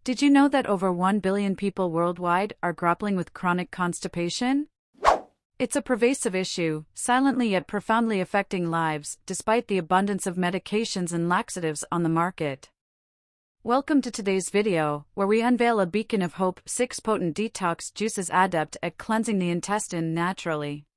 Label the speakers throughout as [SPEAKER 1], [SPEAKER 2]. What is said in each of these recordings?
[SPEAKER 1] Did you know that over 1 billion people worldwide are grappling with chronic constipation? It's a pervasive issue, silently yet profoundly affecting lives, despite the abundance of medications and laxatives on the market. Welcome to today's video, where we unveil a beacon of hope: 6 potent detox juices adept at cleansing the intestine naturally.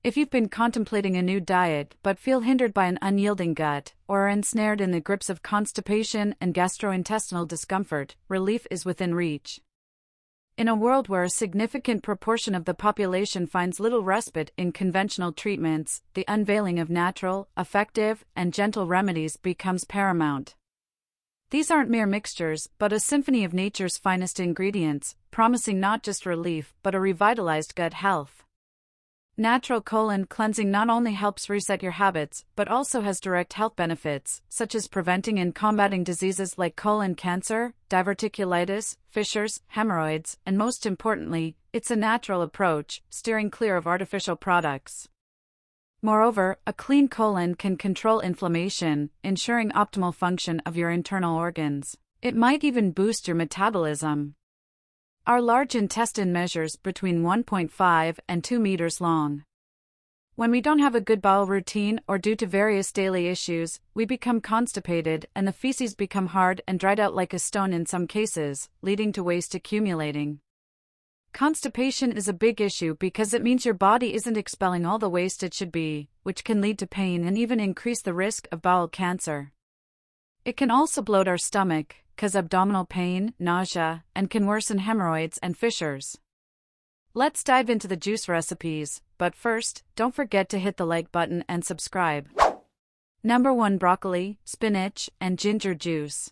[SPEAKER 1] If you've been contemplating a new diet but feel hindered by an unyielding gut, or are ensnared in the grips of constipation and gastrointestinal discomfort, relief is within reach. In a world where a significant proportion of the population finds little respite in conventional treatments, the unveiling of natural, effective, and gentle remedies becomes paramount. These aren't mere mixtures, but a symphony of nature's finest ingredients, promising not just relief but a revitalized gut health. Natural colon cleansing not only helps reset your habits, but also has direct health benefits, such as preventing and combating diseases like colon cancer, diverticulitis, fissures, hemorrhoids, and most importantly, it's a natural approach, steering clear of artificial products. Moreover, a clean colon can control inflammation, ensuring optimal function of your internal organs. It might even boost your metabolism. Our large intestine measures between 1.5 and 2 meters long. When we don't have a good bowel routine or due to various daily issues, we become constipated and the feces become hard and dried out like a stone in some cases, leading to waste accumulating. Constipation is a big issue because it means your body isn't expelling all the waste it should be, which can lead to pain and even increase the risk of bowel cancer. It can also bloat our stomach, cause abdominal pain, nausea, and can worsen hemorrhoids and fissures. Let's dive into the juice recipes, but first, don't forget to hit the like button and subscribe. Number 1: Broccoli, spinach, and ginger juice.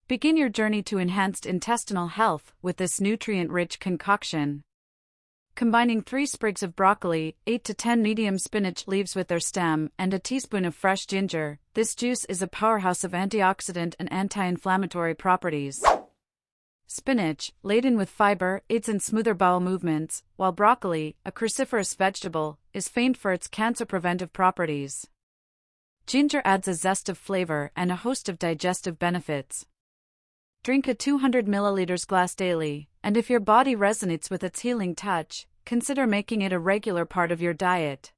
[SPEAKER 1] Begin your journey to enhanced intestinal health with this nutrient-rich concoction. Combining 3 sprigs of broccoli, 8 to 10 medium spinach leaves with their stem, and a teaspoon of fresh ginger, this juice is a powerhouse of antioxidant and anti-inflammatory properties. Spinach, laden with fiber, aids in smoother bowel movements, while broccoli, a cruciferous vegetable, is famed for its cancer-preventive properties. Ginger adds a zest of flavor and a host of digestive benefits. Drink a 200 milliliters glass daily, and if your body resonates with its healing touch, consider making it a regular part of your diet.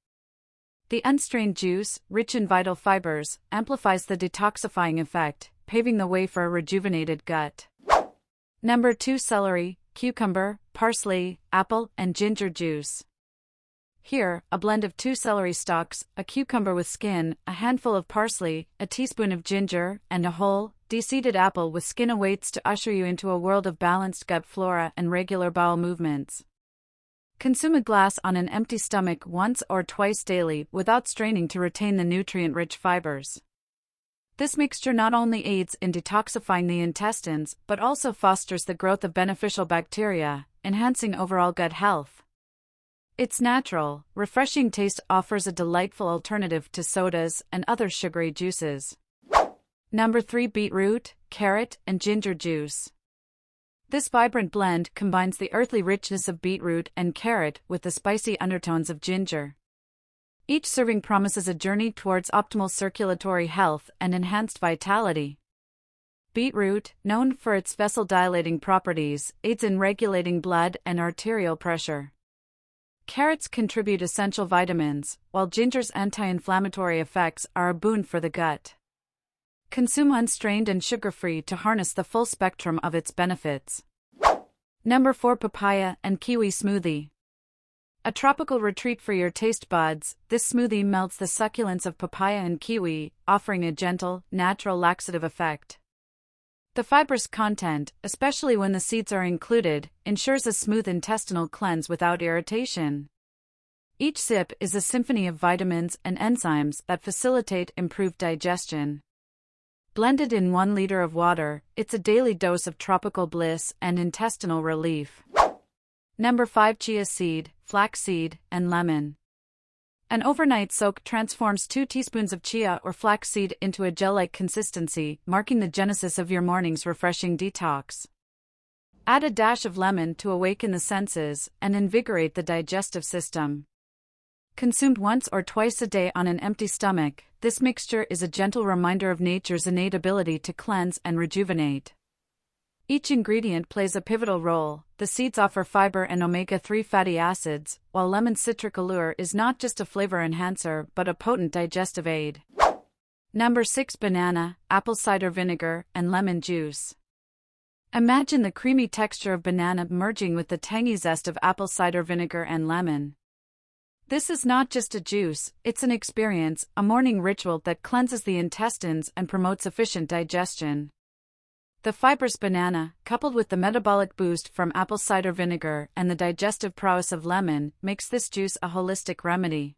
[SPEAKER 1] The unstrained juice, rich in vital fibers, amplifies the detoxifying effect, paving the way for a rejuvenated gut. Number 2: Celery, cucumber, parsley, apple, and ginger juice. Here, a blend of 2 celery stalks, a cucumber with skin, a handful of parsley, a teaspoon of ginger, and a whole, de-seeded apple with skin awaits to usher you into a world of balanced gut flora and regular bowel movements. Consume a glass on an empty stomach once or twice daily without straining to retain the nutrient-rich fibers. This mixture not only aids in detoxifying the intestines but also fosters the growth of beneficial bacteria, enhancing overall gut health. Its natural, refreshing taste offers a delightful alternative to sodas and other sugary juices. Number 3: Beetroot, carrot, and ginger juice. This vibrant blend combines the earthly richness of beetroot and carrot with the spicy undertones of ginger. Each serving promises a journey towards optimal circulatory health and enhanced vitality. Beetroot, known for its vessel-dilating properties, aids in regulating blood and arterial pressure. Carrots contribute essential vitamins, while ginger's anti-inflammatory effects are a boon for the gut. Consume unstrained and sugar-free to harness the full spectrum of its benefits. Number 4: Papaya and Kiwi smoothie. A tropical retreat for your taste buds, this smoothie melts the succulence of papaya and kiwi, offering a gentle, natural laxative effect. The fibrous content, especially when the seeds are included, ensures a smooth intestinal cleanse without irritation. Each sip is a symphony of vitamins and enzymes that facilitate improved digestion. Blended in 1 liter of water, it's a daily dose of tropical bliss and intestinal relief. Number 5: Chia seed, flax seed, and lemon. An overnight soak transforms 2 teaspoons of chia or flax seed into a gel-like consistency, marking the genesis of your morning's refreshing detox. Add a dash of lemon to awaken the senses and invigorate the digestive system. Consumed once or twice a day on an empty stomach, this mixture is a gentle reminder of nature's innate ability to cleanse and rejuvenate. Each ingredient plays a pivotal role. The seeds offer fiber and omega-3 fatty acids, while lemon citric allure is not just a flavor enhancer but a potent digestive aid. Number 6. Banana, apple cider vinegar, and lemon juice. Imagine the creamy texture of banana merging with the tangy zest of apple cider vinegar and lemon. This is not just a juice, it's an experience, a morning ritual that cleanses the intestines and promotes efficient digestion. The fibrous banana, coupled with the metabolic boost from apple cider vinegar and the digestive prowess of lemon, makes this juice a holistic remedy.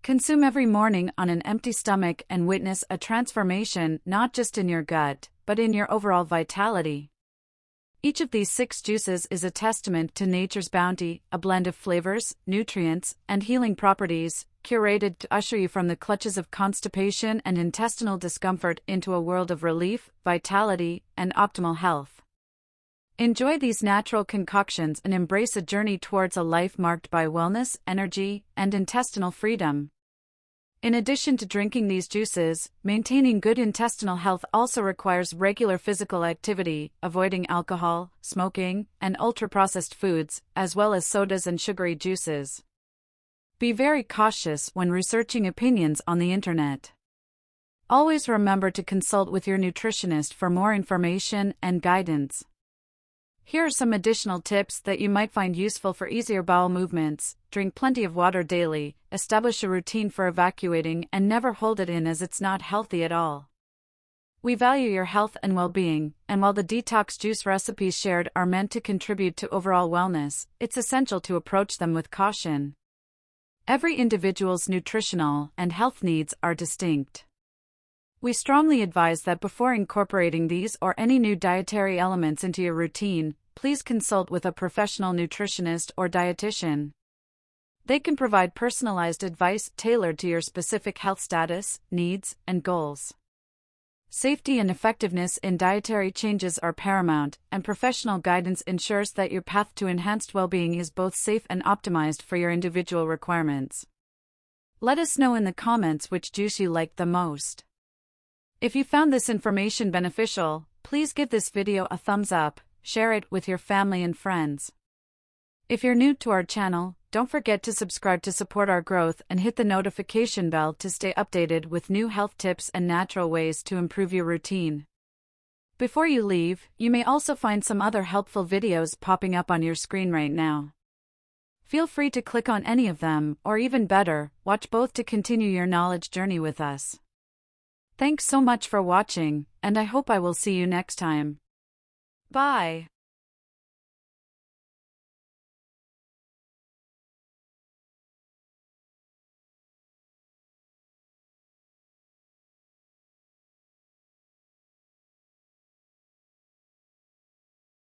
[SPEAKER 1] Consume every morning on an empty stomach and witness a transformation not just in your gut, but in your overall vitality. Each of these 6 juices is a testament to nature's bounty, a blend of flavors, nutrients, and healing properties, curated to usher you from the clutches of constipation and intestinal discomfort into a world of relief, vitality, and optimal health. Enjoy these natural concoctions and embrace a journey towards a life marked by wellness, energy, and intestinal freedom. In addition to drinking these juices, maintaining good intestinal health also requires regular physical activity, avoiding alcohol, smoking, and ultra-processed foods, as well as sodas and sugary juices. Be very cautious when researching opinions on the internet. Always remember to consult with your nutritionist for more information and guidance. Here are some additional tips that you might find useful for easier bowel movements. Drink plenty of water daily, establish a routine for evacuating, and never hold it in as it's not healthy at all. We value your health and well-being, and while the detox juice recipes shared are meant to contribute to overall wellness, it's essential to approach them with caution. Every individual's nutritional and health needs are distinct. We strongly advise that before incorporating these or any new dietary elements into your routine, please consult with a professional nutritionist or dietitian. They can provide personalized advice tailored to your specific health status, needs, and goals. Safety and effectiveness in dietary changes are paramount, and professional guidance ensures that your path to enhanced well-being is both safe and optimized for your individual requirements. Let us know in the comments which juice you liked the most. If you found this information beneficial, please give this video a thumbs up, share it with your family and friends. If you're new to our channel, don't forget to subscribe to support our growth and hit the notification bell to stay updated with new health tips and natural ways to improve your routine. Before you leave, you may also find some other helpful videos popping up on your screen right now. Feel free to click on any of them, or even better, watch both to continue your knowledge journey with us. Thanks so much for watching, and I hope I will see you next time. Bye.